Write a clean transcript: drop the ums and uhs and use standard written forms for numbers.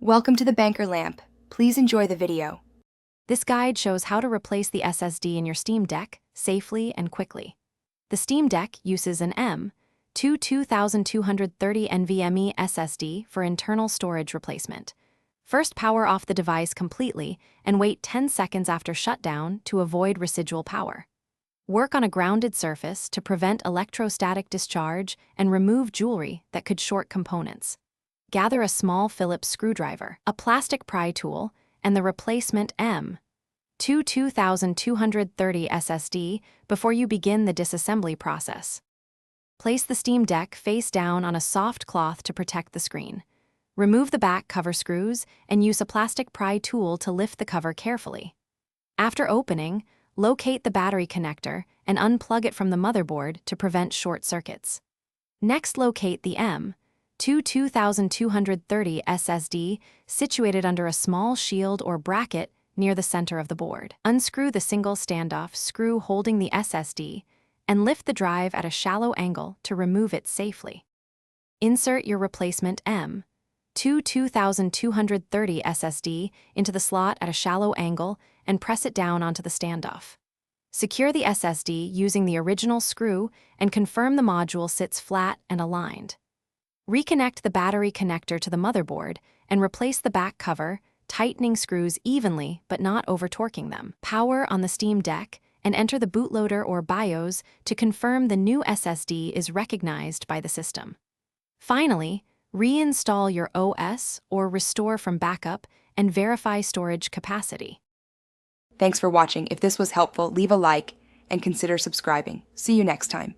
Welcome to the Banker Lamp. Please enjoy the video. This guide shows how to replace the SSD in your Steam Deck safely and quickly. The Steam Deck uses an M.2 2230 NVMe SSD for internal storage replacement. First, power off the device completely and wait 10 seconds after shutdown to avoid residual power. Work on a grounded surface to prevent electrostatic discharge and remove jewelry that could short components. Gather a small Phillips screwdriver, a plastic pry tool, and the replacement M.2 2230 SSD before you begin the disassembly process. Place the Steam Deck face down on a soft cloth to protect the screen. Remove the back cover screws and use a plastic pry tool to lift the cover carefully. After opening, locate the battery connector and unplug it from the motherboard to prevent short circuits. Next, locate the M.2 2230 SSD situated under a small shield or bracket near the center of the board. Unscrew the single standoff screw holding the SSD and lift the drive at a shallow angle to remove it safely. Insert your replacement M.2 2230 SSD into the slot at a shallow angle and press it down onto the standoff. Secure the SSD using the original screw and confirm the module sits flat and aligned. Reconnect the battery connector to the motherboard and replace the back cover, tightening screws evenly but not over-torquing them. Power on the Steam Deck and enter the bootloader or BIOS to confirm the new SSD is recognized by the system. Finally, reinstall your OS or restore from backup and verify storage capacity. Thanks for watching. If this was helpful, leave a like and consider subscribing. See you next time.